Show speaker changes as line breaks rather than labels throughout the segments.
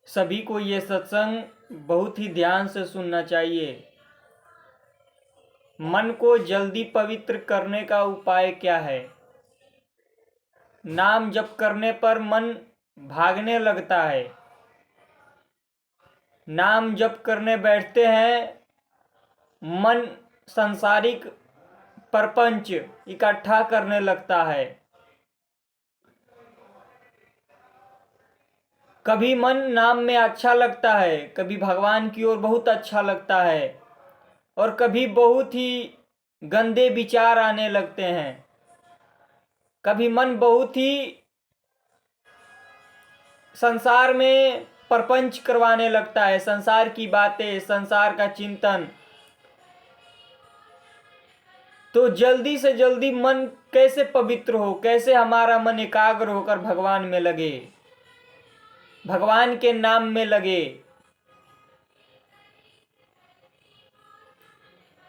सभी को ये सत्संग बहुत ही ध्यान से सुनना चाहिए। मन को जल्दी पवित्र करने का उपाय क्या है? नाम जप करने पर मन भागने लगता है। नाम जप करने बैठते हैं, मन सांसारिक प्रपंच इकट्ठा करने लगता है। कभी मन नाम में अच्छा लगता है, कभी भगवान की ओर बहुत अच्छा लगता है, और कभी बहुत ही गंदे विचार आने लगते हैं। कभी मन बहुत ही संसार में प्रपंच करवाने लगता है, संसार की बातें, संसार का चिंतन। तो जल्दी से जल्दी मन कैसे पवित्र हो, कैसे हमारा मन एकाग्र होकर भगवान में लगे, भगवान के नाम में लगे।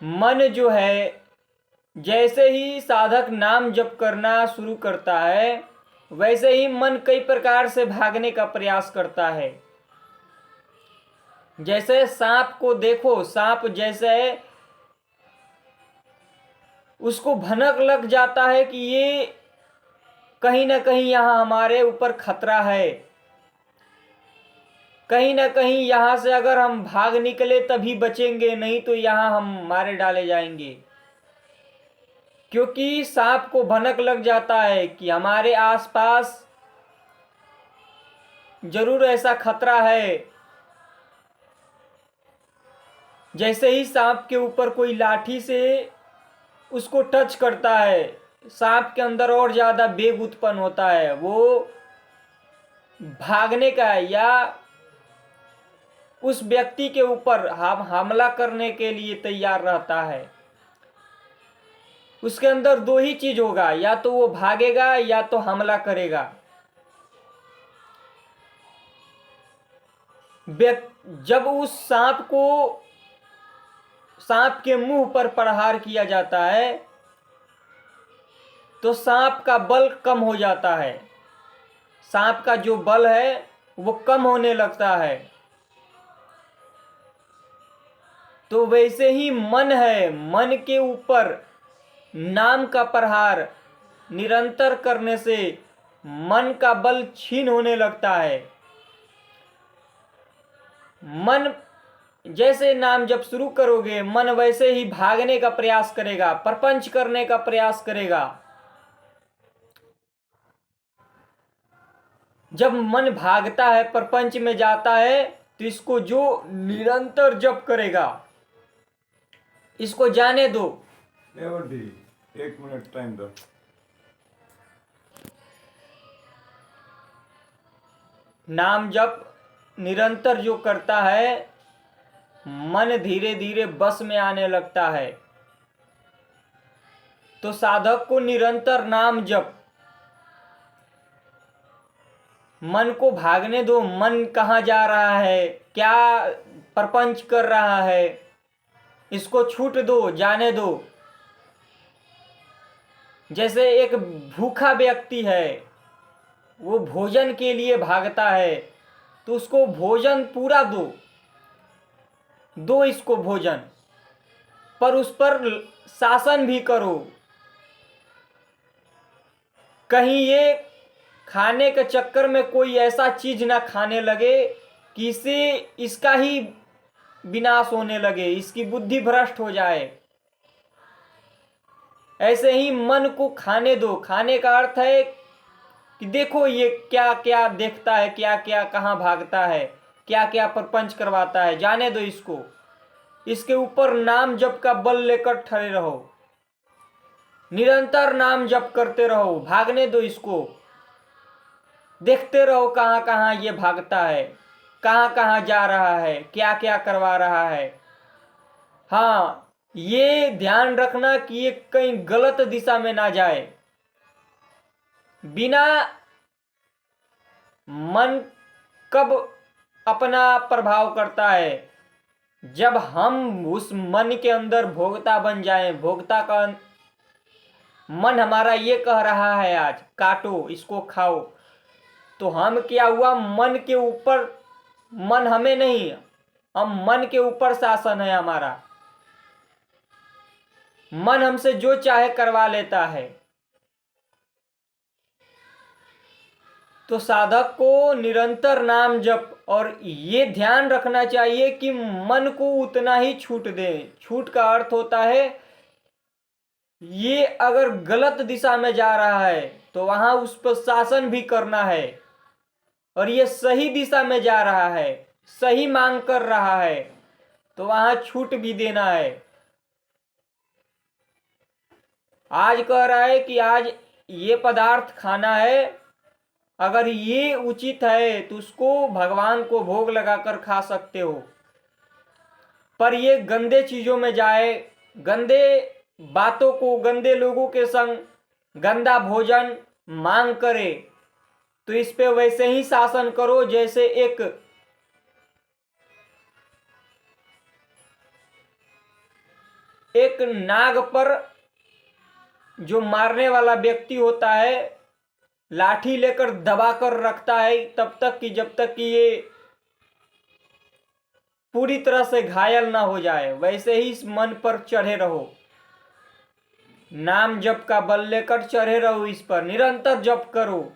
मन जो है, जैसे ही साधक नाम जप करना शुरू करता है, वैसे ही मन कई प्रकार से भागने का प्रयास करता है। जैसे सांप को देखो, सांप जैसे उसको भनक लग जाता है कि ये कहीं ना कहीं यहाँ हमारे ऊपर खतरा है, कहीं ना कहीं यहाँ से अगर हम भाग निकले तभी बचेंगे, नहीं तो यहाँ हम मारे डाले जाएंगे। क्योंकि सांप को भनक लग जाता है कि हमारे आसपास जरूर ऐसा खतरा है। जैसे ही सांप के ऊपर कोई लाठी से उसको टच करता है, सांप के अंदर और ज्यादा वेग उत्पन्न होता है, वो भागने का या उस व्यक्ति के ऊपर हमला करने के लिए तैयार रहता है। उसके अंदर दो ही चीज होगा, या तो वो भागेगा या तो हमला करेगा। जब उस सांप के मुंह पर प्रहार किया जाता है तो सांप का बल कम हो जाता है, सांप का जो बल है वो कम होने लगता है। तो वैसे ही मन है, मन के ऊपर नाम का प्रहार निरंतर करने से मन का बल क्षीण होने लगता है। मन जैसे नाम जब शुरू करोगे, मन वैसे ही भागने का प्रयास करेगा, प्रपंच करने का प्रयास करेगा। जब मन भागता है, प्रपंच में जाता है, तो इसको जो निरंतर जप करेगा, इसको जाने दो।
एक मिनट टाइम दो।
नाम जप निरंतर जो करता है, मन धीरे धीरे बस में आने लगता है। तो साधक को निरंतर नाम जप, मन को भागने दो। मन कहाँ जा रहा है, क्या प्रपंच कर रहा है, इसको छूट दो, जाने दो। जैसे एक भूखा व्यक्ति है, वो भोजन के लिए भागता है, तो उसको भोजन पूरा दो इसको भोजन, पर उस पर शासन भी करो। कहीं ये खाने के चक्कर में कोई ऐसा चीज ना खाने लगे कि इसका ही विनाश होने लगे, इसकी बुद्धि भ्रष्ट हो जाए। ऐसे ही मन को खाने दो। खाने का अर्थ है कि देखो ये क्या क्या देखता है, क्या क्या कहाँ भागता है, क्या क्या प्रपंच करवाता है, जाने दो इसको। इसके ऊपर नाम जप का बल लेकर ठहरे रहो, निरंतर नाम जप करते रहो, भागने दो इसको। देखते रहो कहाँ कहाँ ये भागता है, कहाँ कहाँ जा रहा है, क्या क्या करवा रहा है। हाँ, ये ध्यान रखना कि ये कहीं गलत दिशा में ना जाए। बिना मन कब अपना प्रभाव करता है, जब हम उस मन के अंदर भोक्ता बन जाएं। भोक्ता का मन हमारा ये कह रहा है आज काटो, इसको खाओ, तो हम क्या हुआ, मन के ऊपर मन हमें नहीं, हम मन के ऊपर शासन है हमारा। मन हमसे जो चाहे करवा लेता है। तो साधक को निरंतर नाम जप, और ये ध्यान रखना चाहिए कि मन को उतना ही छूट दे। छूट का अर्थ होता है ये अगर गलत दिशा में जा रहा है तो वहां उस पर शासन भी करना है, और ये सही दिशा में जा रहा है, सही मांग कर रहा है, तो वहां छूट भी देना है। आज कह रहा है कि आज ये पदार्थ खाना है, अगर ये उचित है तो उसको भगवान को भोग लगाकर खा सकते हो। पर ये गंदे चीजों में जाए, गंदे बातों को, गंदे लोगों के संग गंदा भोजन मांग करे, तो इस पे वैसे ही शासन करो जैसे एक नाग पर जो मारने वाला व्यक्ति होता है लाठी लेकर दबा कर रखता है तब तक कि जब तक कि ये पूरी तरह से घायल ना हो जाए, वैसे ही इस मन पर चढ़े रहो। नाम जप का बल लेकर चढ़े रहो, इस पर निरंतर जप करो।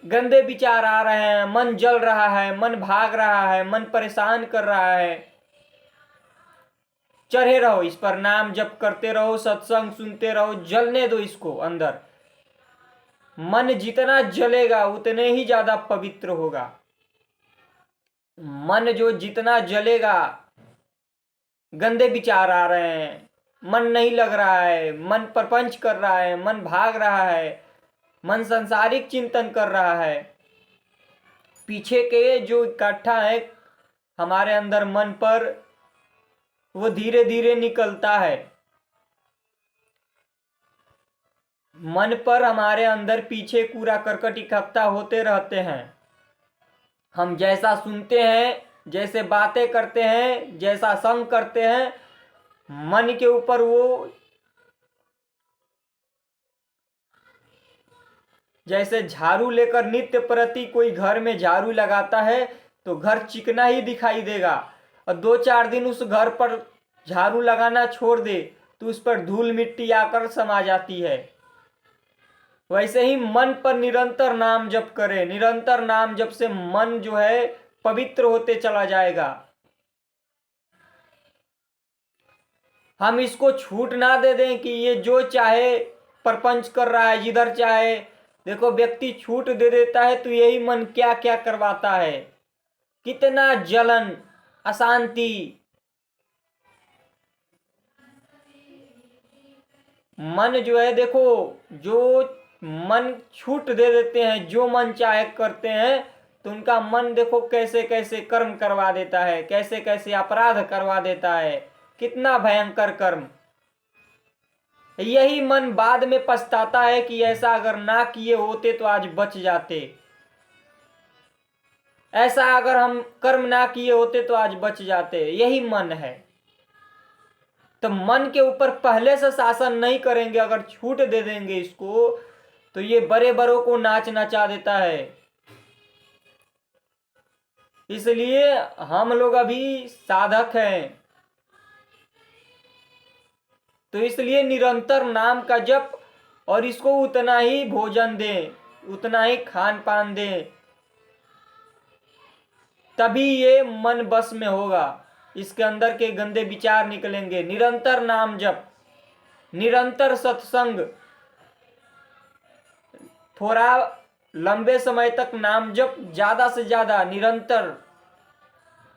गंदे विचार आ रहे हैं, मन जल रहा है, मन भाग रहा है, मन परेशान कर रहा है, चढ़े रहो इस पर, नाम जप करते रहो, सत्संग सुनते रहो, जलने दो इसको अंदर। मन जितना जलेगा उतने ही ज्यादा पवित्र होगा। मन जो जितना जलेगा, गंदे विचार आ रहे हैं, मन नहीं लग रहा है, मन प्रपंच कर रहा है, मन भाग रहा है, मन सांसारिक चिंतन कर रहा है, पीछे के जो इकट्ठा है हमारे अंदर मन पर, वो धीरे धीरे निकलता है। मन पर हमारे अंदर पीछे कूड़ा करकट इकट्ठा होते रहते हैं। हम जैसा सुनते हैं, जैसे बातें करते हैं, जैसा संग करते हैं, मन के ऊपर वो जैसे झाड़ू लेकर नित्य प्रति कोई घर में झाड़ू लगाता है तो घर चिकना ही दिखाई देगा, और 2-4 दिन उस घर पर झाड़ू लगाना छोड़ दे तो उस पर धूल मिट्टी आकर समा जाती है। वैसे ही मन पर निरंतर नाम जप करे, निरंतर नाम जप से मन जो है पवित्र होते चला जाएगा। हम इसको छूट ना दे दें कि ये जो चाहे प्रपंच कर रहा है, जिधर चाहे। देखो व्यक्ति छूट दे देता है तो यही मन क्या क्या करवाता है, कितना जलन, अशांति। मन जो है देखो, जो मन छूट दे देते हैं, जो मन चाहे करते हैं, तो उनका मन देखो कैसे कैसे कर्म करवा देता है, कैसे कैसे अपराध करवा देता है, कितना भयंकर कर्म। यही मन बाद में पछताता है कि ऐसा अगर ना किए होते तो आज बच जाते, ऐसा अगर हम कर्म ना किए होते तो आज बच जाते। यही मन है। तो मन के ऊपर पहले से शासन नहीं करेंगे, अगर छूट दे देंगे इसको, तो ये बड़े बड़ों को नाच नचा देता है। इसलिए हम लोग अभी साधक हैं, तो इसलिए निरंतर नाम का जप, और इसको उतना ही भोजन दें, उतना ही खान पान दें, तभी ये मन बस में होगा, इसके अंदर के गंदे विचार निकलेंगे। निरंतर नाम जप, निरंतर सत्संग, थोड़ा लंबे समय तक नाम जप, ज्यादा से ज्यादा निरंतर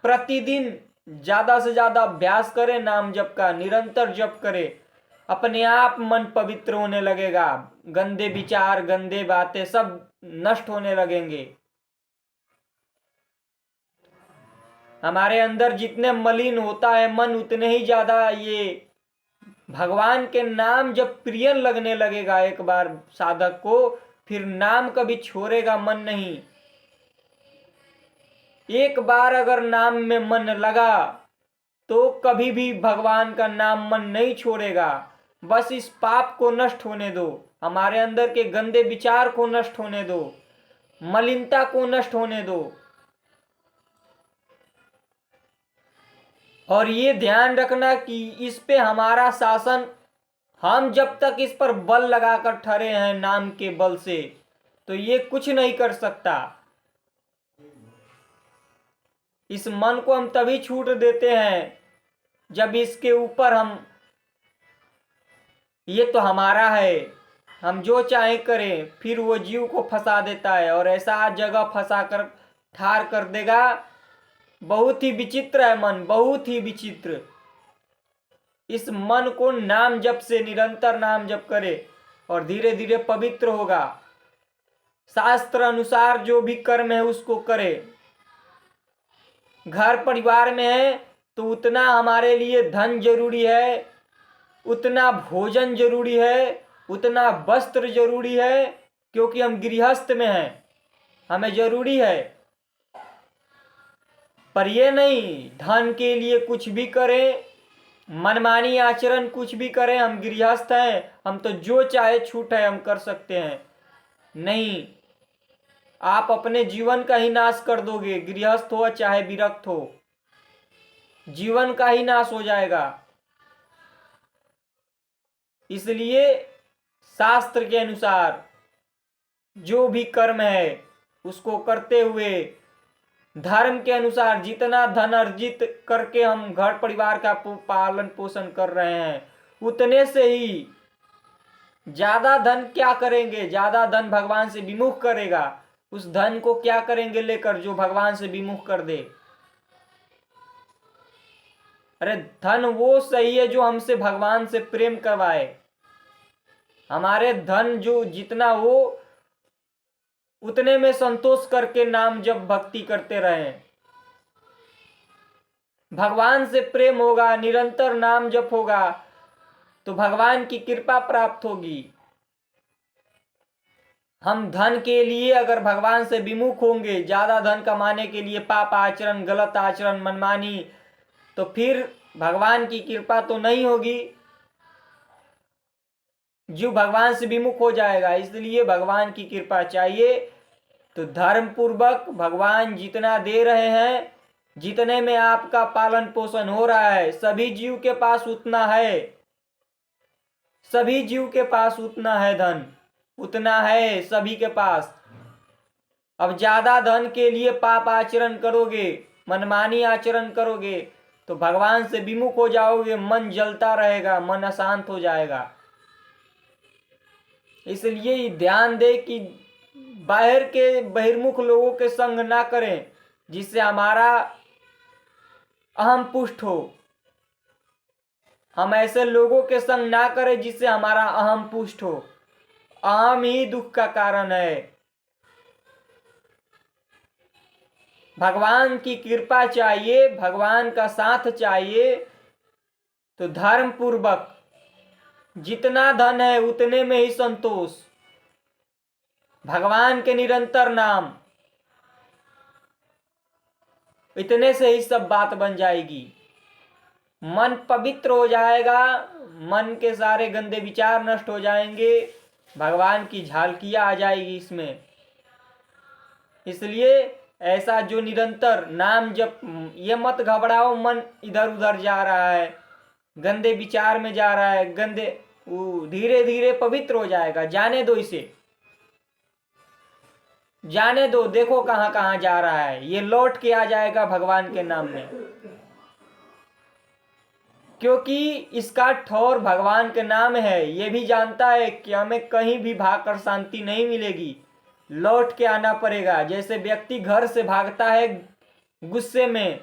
प्रतिदिन ज्यादा से ज्यादा अभ्यास करें नाम जप का, निरंतर जप करें, अपने आप मन पवित्र होने लगेगा। गंदे विचार, गंदे बातें सब नष्ट होने लगेंगे। हमारे अंदर जितने मलिन होता है मन, उतने ही ज्यादा ये भगवान के नाम जब प्रिय लगने लगेगा एक बार साधक को, फिर नाम कभी छोड़ेगा मन नहीं। एक बार अगर नाम में मन लगा तो कभी भी भगवान का नाम मन नहीं छोड़ेगा। बस इस पाप को नष्ट होने दो, हमारे अंदर के गंदे विचार को नष्ट होने दो, मलिनता को नष्ट होने दो। और ये ध्यान रखना कि इस पे हमारा शासन, हम जब तक इस पर बल लगाकर ठहरे हैं नाम के बल से, तो ये कुछ नहीं कर सकता। इस मन को हम तभी छूट देते हैं जब इसके ऊपर हम, ये तो हमारा है, हम जो चाहे करें, फिर वो जीव को फंसा देता है और ऐसा जगह फंसा कर ठार कर देगा। बहुत ही विचित्र है मन, बहुत ही विचित्र। इस मन को नाम जप से, निरंतर नाम जप करे और धीरे धीरे पवित्र होगा। शास्त्र अनुसार जो भी कर्म है उसको करे। घर परिवार में है तो उतना हमारे लिए धन जरूरी है, उतना भोजन जरूरी है, उतना वस्त्र जरूरी है, क्योंकि हम गृहस्थ में हैं, हमें जरूरी है। पर ये नहीं धन के लिए कुछ भी करें, मनमानी आचरण कुछ भी करें। हम गृहस्थ हैं, हम तो जो चाहे छूट है हम कर सकते हैं। नहीं, आप अपने जीवन का ही नाश कर दोगे। गृहस्थ हो चाहे विरक्त हो, जीवन का ही नाश हो जाएगा। इसलिए शास्त्र के अनुसार जो भी कर्म है उसको करते हुए, धर्म के अनुसार जितना धन अर्जित करके हम घर परिवार का पालन पोषण कर रहे हैं, उतने से ही, ज्यादा धन क्या करेंगे? ज्यादा धन भगवान से विमुख करेगा। उस धन को क्या करेंगे लेकर जो भगवान से विमुख कर दे? अरे धन वो सही है जो हमसे भगवान से प्रेम करवाए। हमारे धन जो जितना हो उतने में संतोष करके नाम जब भक्ति करते रहें। भगवान से प्रेम होगा, निरंतर नाम जप होगा तो भगवान की कृपा प्राप्त होगी। हम धन के लिए अगर भगवान से विमुख होंगे, ज्यादा धन कमाने के लिए पाप आचरण, गलत आचरण, मनमानी, तो फिर भगवान की कृपा तो नहीं होगी, जीव भगवान से विमुख हो जाएगा। इसलिए भगवान की कृपा चाहिए। तो धर्म पूर्वक भगवान जितना दे रहे हैं, जितने में आपका पालन पोषण हो रहा है, सभी जीव के पास उतना है, सभी जीव के पास उतना है, धन उतना है सभी के पास। अब ज्यादा धन के लिए पाप आचरण करोगे, मनमानी आचरण करोगे तो भगवान से विमुख हो जाओगे, मन जलता रहेगा, मन अशांत हो जाएगा। इसलिए ध्यान दे कि बाहर के बहिर्मुख लोगों के संग ना करें जिससे हमारा अहम पुष्ट हो। हम ऐसे लोगों के संग ना करें जिससे हमारा अहम पुष्ट हो। अहम ही दुख का कारण है। भगवान की कृपा चाहिए, भगवान का साथ चाहिए। तो धर्म पूर्वक जितना धन है उतने में ही संतोष, भगवान के निरंतर नाम, इतने से ही सब बात बन जाएगी। मन पवित्र हो जाएगा, मन के सारे गंदे विचार नष्ट हो जाएंगे, भगवान की झालकियां आ जाएगी इसमें। इसलिए ऐसा जो निरंतर नाम जब, ये मत घबराओ मन इधर उधर जा रहा है, गंदे विचार में जा रहा है, गंदे, धीरे धीरे पवित्र हो जाएगा। जाने दो इसे, जाने दो, देखो कहां कहां जा रहा है, ये लौट के आ जाएगा भगवान के नाम में। क्योंकि इसका ठौर भगवान के नाम है। ये भी जानता है कि हमें कहीं भी भागकर शांति नहीं मिलेगी, लौट के आना पड़ेगा। जैसे व्यक्ति घर से भागता है गुस्से में,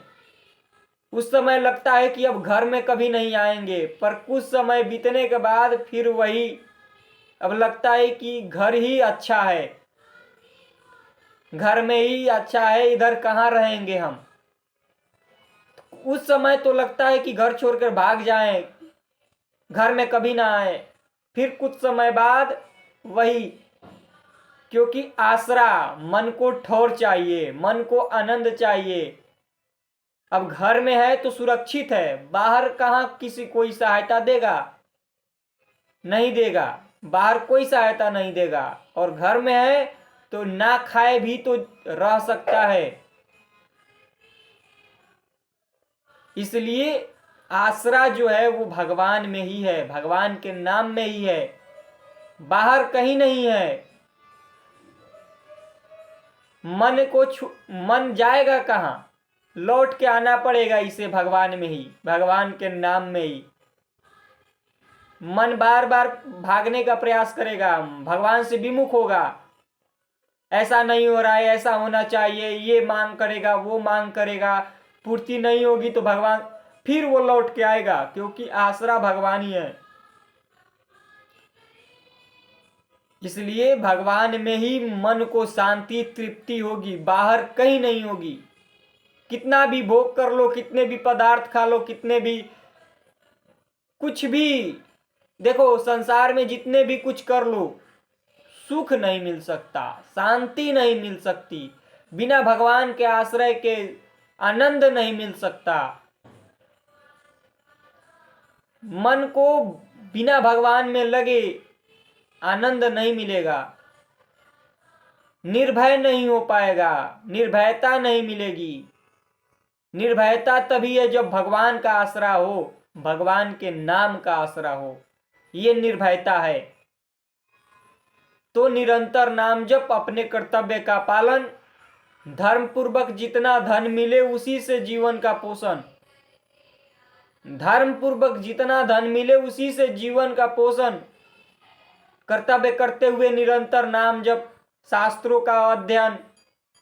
उस समय लगता है कि अब घर में कभी नहीं आएंगे, पर कुछ समय बीतने के बाद फिर वही, अब लगता है कि घर ही अच्छा है, घर में ही अच्छा है, इधर कहाँ रहेंगे हम। उस समय तो लगता है कि घर छोड़कर भाग जाएं, घर में कभी ना आए। फिर कुछ समय बाद वही, क्योंकि आसरा, मन को ठौर चाहिए, मन को आनंद चाहिए। अब घर में है तो सुरक्षित है, बाहर कहाँ किसी कोई सहायता देगा? नहीं देगा, बाहर कोई सहायता नहीं देगा। और घर में है तो ना खाए भी तो रह सकता है। इसलिए आसरा जो है वो भगवान में ही है, भगवान के नाम में ही है, बाहर कहीं नहीं है। मन जाएगा कहाँ? लौट के आना पड़ेगा इसे भगवान में ही, भगवान के नाम में ही। मन बार बार भागने का प्रयास करेगा, भगवान से विमुख होगा, ऐसा नहीं हो रहा है, ऐसा होना चाहिए, ये मांग करेगा, वो मांग करेगा, पूर्ति नहीं होगी तो भगवान, फिर वो लौट के आएगा, क्योंकि आसरा भगवान ही है। इसलिए भगवान में ही मन को शांति तृप्ति होगी, बाहर कहीं नहीं होगी। कितना भी भोग कर लो, कितने भी पदार्थ खा लो, कितने भी कुछ भी देखो, संसार में जितने भी कुछ कर लो, सुख नहीं मिल सकता, शांति नहीं मिल सकती, बिना भगवान के आश्रय के आनंद नहीं मिल सकता। मन को बिना भगवान में लगे आनंद नहीं मिलेगा, निर्भय नहीं हो पाएगा, निर्भयता नहीं मिलेगी। निर्भयता तभी है जब भगवान का आसरा हो, भगवान के नाम का आसरा हो, ये निर्भयता है। तो निरंतर नाम जप, अपने कर्तव्य का पालन, धर्म पूर्वक जितना धन मिले उसी से जीवन का पोषण, धर्म पूर्वक जितना धन मिले उसी से जीवन का पोषण, कर्तव्य करते हुए निरंतर नाम जप, शास्त्रों का अध्ययन,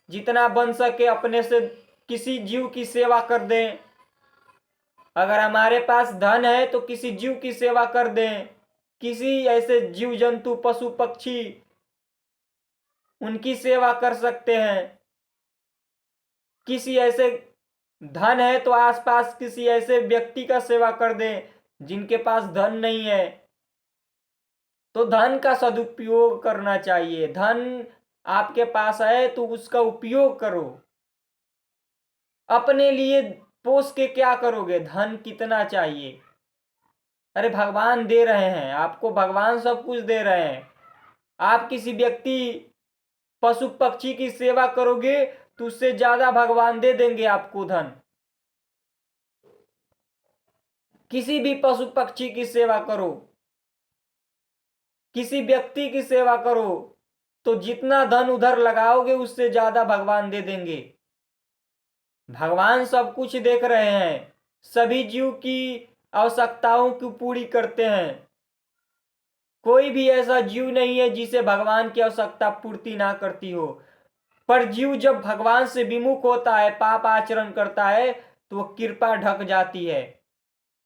जितना बन सके अपने से किसी जीव की सेवा कर दें। अगर हमारे पास धन है तो किसी जीव की सेवा कर दें, किसी ऐसे जीव जंतु पशु पक्षी उनकी सेवा कर सकते हैं। किसी ऐसे धन है तो आसपास किसी ऐसे व्यक्ति का सेवा कर दें जिनके पास धन नहीं है। तो धन का सदुपयोग करना चाहिए। धन आपके पास है तो उसका उपयोग करो। अपने लिए पोष के क्या करोगे? धन कितना चाहिए? अरे भगवान दे रहे हैं आपको, भगवान सब कुछ दे रहे हैं। आप किसी व्यक्ति पशु पक्षी की सेवा करोगे तो उससे ज्यादा भगवान दे देंगे आपको धन। किसी भी पशु पक्षी की सेवा करो, किसी व्यक्ति की सेवा करो, तो जितना धन उधर लगाओगे उससे ज्यादा भगवान दे देंगे। भगवान सब कुछ देख रहे हैं, सभी जीव की आवश्यकताओं की पूरी करते हैं। कोई भी ऐसा जीव नहीं है जिसे भगवान की आवश्यकता पूर्ति ना करती हो। पर जीव जब भगवान से विमुख होता है, पाप आचरण करता है, तो वो कृपा ढक जाती है।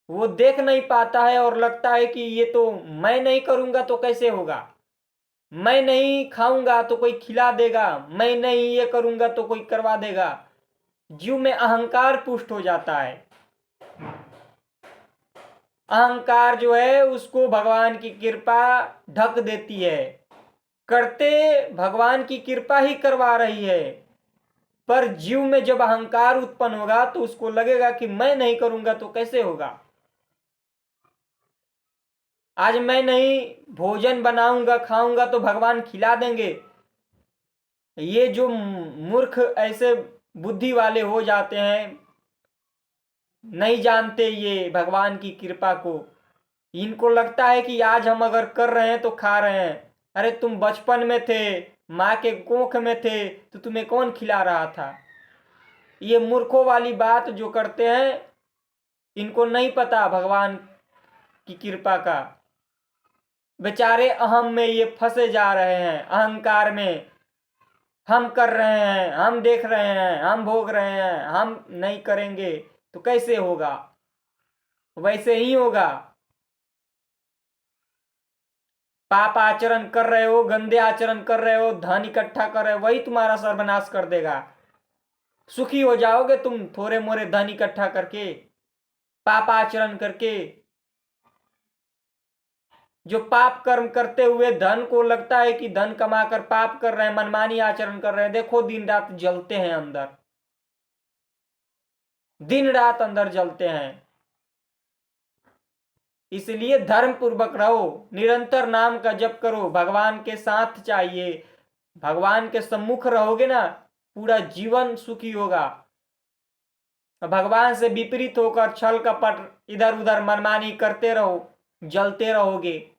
वो देख नहीं पाता है और लगता है कि ये तो मैं नहीं करूंगा तो कैसे होगा, मैं नहीं खाऊंगा तो कोई खिला देगा, मैं नहीं ये करूंगा तो कोई करवा देगा। जीव में अहंकार पुष्ट हो जाता है। अहंकार जो है उसको भगवान की कृपा ढक देती है। करते भगवान की कृपा ही करवा रही है, पर जीव में जब अहंकार उत्पन्न होगा तो उसको लगेगा कि मैं नहीं करूंगा तो कैसे होगा। आज मैं नहीं भोजन बनाऊंगा खाऊंगा तो भगवान खिला देंगे। ये जो मूर्ख ऐसे बुद्धि वाले हो जाते हैं, नहीं जानते ये भगवान की कृपा को। इनको लगता है कि आज हम अगर कर रहे हैं तो खा रहे हैं। अरे तुम बचपन में थे, माँ के कोख में थे, तो तुम्हें कौन खिला रहा था? ये मूर्खों वाली बात जो करते हैं, इनको नहीं पता भगवान की कृपा का। बेचारे अहम में ये फंसे जा रहे हैं, अहंकार में। हम कर रहे हैं, हम देख रहे हैं, हम भोग रहे हैं, हम नहीं करेंगे तो कैसे होगा? वैसे ही होगा। पाप आचरण कर रहे हो, गंदे आचरण कर रहे हो, धन इकट्ठा कर रहे हो, वही तुम्हारा सर्वनाश कर देगा। सुखी हो जाओगे तुम थोड़े मोरे धन इकट्ठा करके, पाप आचरण करके। जो पाप कर्म करते हुए धन को लगता है कि धन कमाकर पाप कर रहे हैं, मनमानी आचरण कर रहे हैं, देखो दिन रात जलते हैं अंदर, दिन रात अंदर जलते हैं। इसलिए धर्म पूर्वक रहो, निरंतर नाम का जप करो, भगवान के साथ चाहिए, भगवान के सम्मुख रहोगे ना, पूरा जीवन सुखी होगा। भगवान से विपरीत होकर छल कपट इधर उधर मनमानी करते रहो, जलते रहोगे,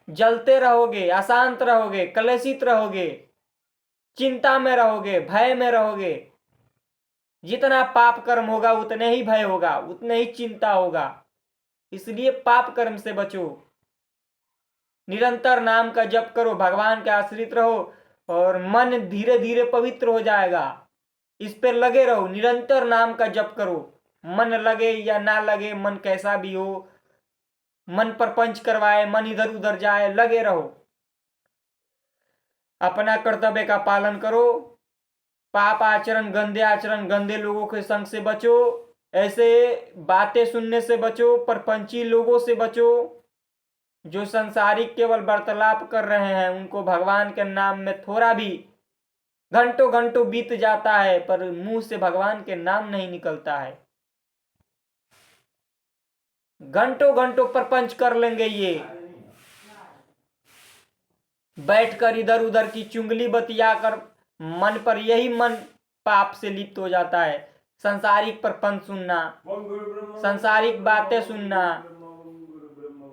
जलते रहोगे, अशांत रहोगे, कलेशित रहोगे, चिंता में रहोगे, भय में रहोगे। जितना पाप कर्म होगा उतने ही भय होगा, उतने ही चिंता होगा। इसलिए पाप कर्म से बचो, निरंतर नाम का जप करो, भगवान के आश्रित रहो और मन धीरे धीरे पवित्र हो जाएगा। इस पर लगे रहो, निरंतर नाम का जप करो, मन लगे या ना लगे, मन कैसा भी हो, मन प्रपंच करवाए, मन इधर उधर जाए, लगे रहो। अपना कर्तव्य का पालन करो, पाप आचरण, गंदे लोगों के संग से बचो, ऐसे बातें सुनने से बचो, परपंची लोगों से बचो, जो संसारिक केवल वार्तालाप कर रहे हैं। उनको भगवान के नाम में थोड़ा भी घंटों घंटों बीत जाता है पर मुंह से भगवान के नाम नहीं निकलता है। घंटों घंटों प्रपंच कर लेंगे ये, बैठकर इधर उधर की चुंगली बतियाकर मन पर, यही मन पाप से लिप्त हो जाता है। संसारिक प्रपंच सुनना, संसारिक बातें सुनना,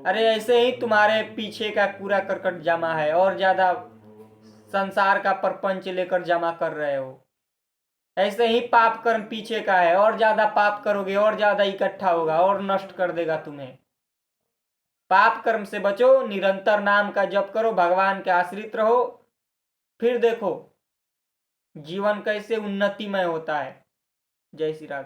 अरे ऐसे ही तुम्हारे पीछे का कूड़ा करकट जमा है और ज्यादा संसार का प्रपंच लेकर जमा कर रहे हो। ऐसे ही पाप कर्म पीछे का है, और ज्यादा पाप करोगे और ज्यादा इकट्ठा होगा और नष्ट कर देगा तुम्हें। पाप कर्म से बचो, निरंतर नाम का जप करो, भगवान के आश्रित रहो, फिर देखो जीवन कैसे उन्नतिमय होता है। जय श्री राम।